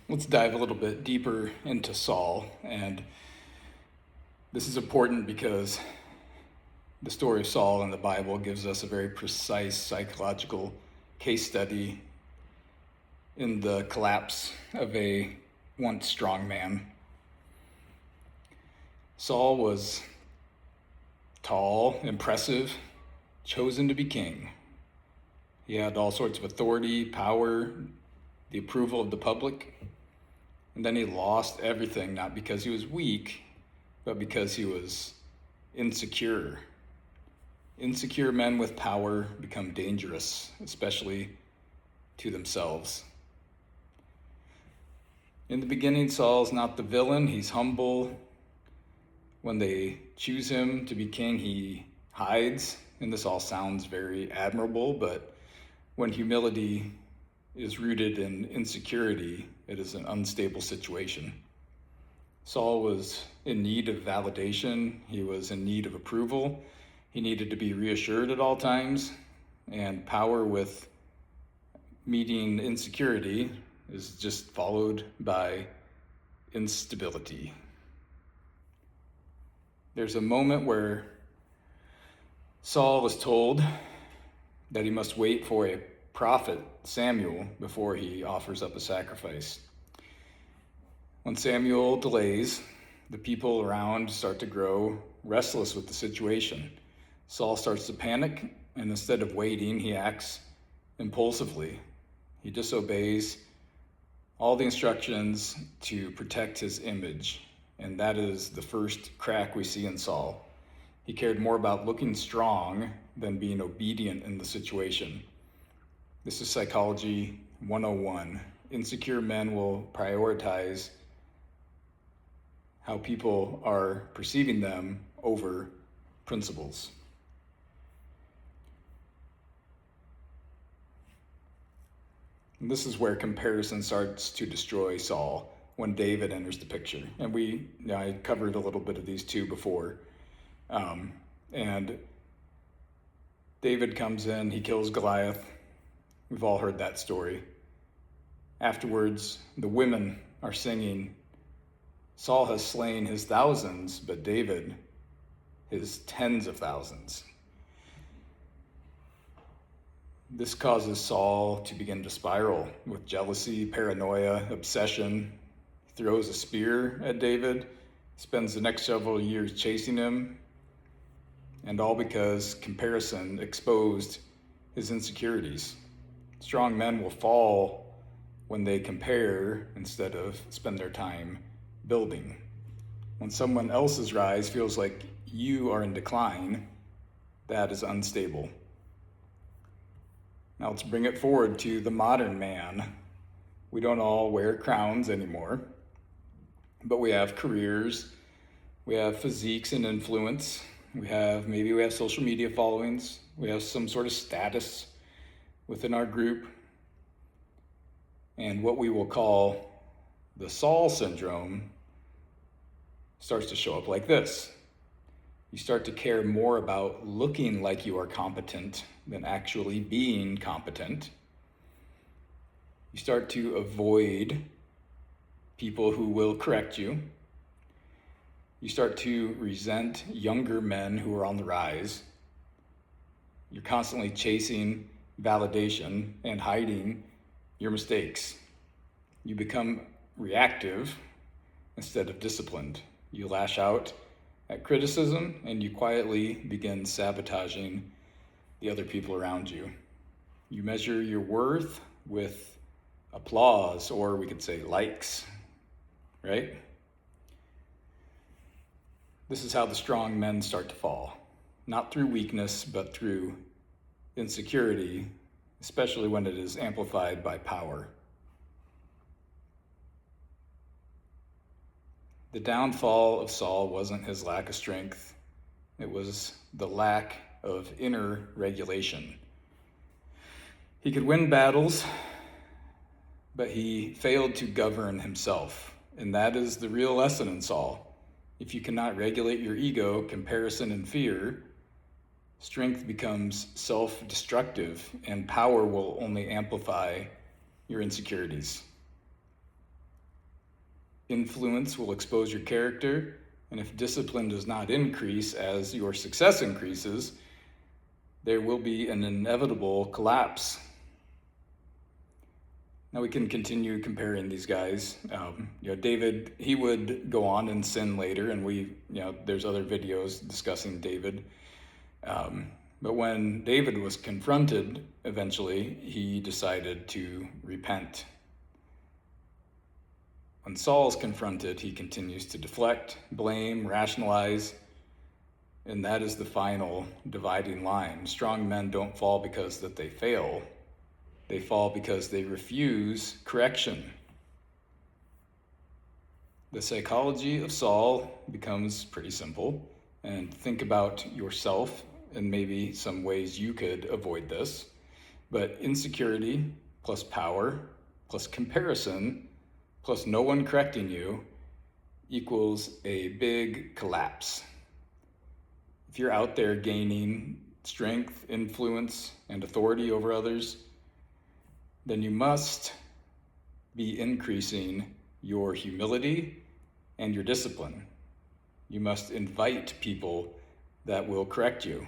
Let's dive a little bit deeper into Saul. And this is important because the story of Saul in the Bible gives us a very precise psychological case study in the collapse of a once strong man. Saul was tall, impressive, chosen to be king. He had all sorts of authority, power, the approval of the public. And then he lost everything, not because he was weak, but because he was insecure. Insecure men with power become dangerous, especially to themselves. In the beginning, Saul's not the villain. He's humble. When they choose him to be king, he hides. And this all sounds very admirable, but when humility is rooted in insecurity, it is an unstable situation. Saul was in need of validation. He was in need of approval. He needed to be reassured at all times. And power with meeting insecurity is just followed by instability. There's a moment where Saul is told that he must wait for a prophet, Samuel, before he offers up a sacrifice. When Samuel delays, the people around start to grow restless with the situation. Saul starts to panic, and instead of waiting, he acts impulsively. He disobeys all the instructions to protect his image, and that is the first crack we see in Saul. He cared more about looking strong than being obedient in the situation. This is Psychology 101. Insecure men will prioritize how people are perceiving them over principles. And this is where comparison starts to destroy Saul when David enters the picture. And I covered a little bit of these two before. And David comes in, he kills Goliath. We've all heard that story. Afterwards, the women are singing, Saul has slain his thousands, but David his tens of thousands. This causes Saul to begin to spiral with jealousy, paranoia, obsession. He throws a spear at David, spends the next several years chasing him, and all because comparison exposed his insecurities. Strong men will fall when they compare instead of spend their time building. When someone else's rise feels like you are in decline, that is unstable. Now let's bring it forward to the modern man. We don't all wear crowns anymore, but we have careers, we have physiques and influence, maybe we have social media followings, we have some sort of status within our group, and what we will call the Saul syndrome starts to show up like this. You start to care more about looking like you are competent than actually being competent. You start to avoid people who will correct you. You start to resent younger men who are on the rise. You're constantly chasing validation and hiding your mistakes. You become reactive instead of disciplined. You lash out at criticism and you quietly begin sabotaging the other people around you. You measure your worth with applause, or we could say likes, right? This is how the strong men start to fall, not through weakness, but through insecurity, especially when it is amplified by power. The downfall of Saul wasn't his lack of strength. It was the lack of inner regulation. He could win battles, but he failed to govern himself. And that is the real lesson in Saul. If you cannot regulate your ego, comparison, and fear, strength becomes self-destructive, and power will only amplify your insecurities. Influence will expose your character, and if discipline does not increase as your success increases, there will be an inevitable collapse. Now we can continue comparing these guys. David, he would go on and sin later, and there's other videos discussing David. But when David was confronted, eventually, he decided to repent. When Saul is confronted, he continues to deflect, blame, rationalize, and that is the final dividing line. Strong men don't fall because that they fail. They fall because they refuse correction. The psychology of Saul becomes pretty simple, and think about yourself and maybe some ways you could avoid this. But insecurity plus power plus comparison plus no one correcting you equals a big collapse. If you're out there gaining strength, influence, and authority over others, then you must be increasing your humility and your discipline. You must invite people that will correct you.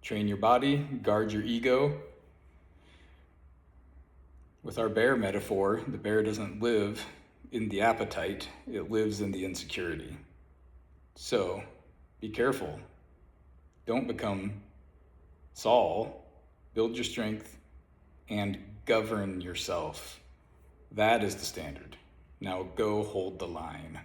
Train your body, guard your ego. With our bear metaphor, the bear doesn't live in the appetite, it lives in the insecurity. So, be careful. Don't become Saul. Build your strength and govern yourself. That is the standard. Now go hold the line.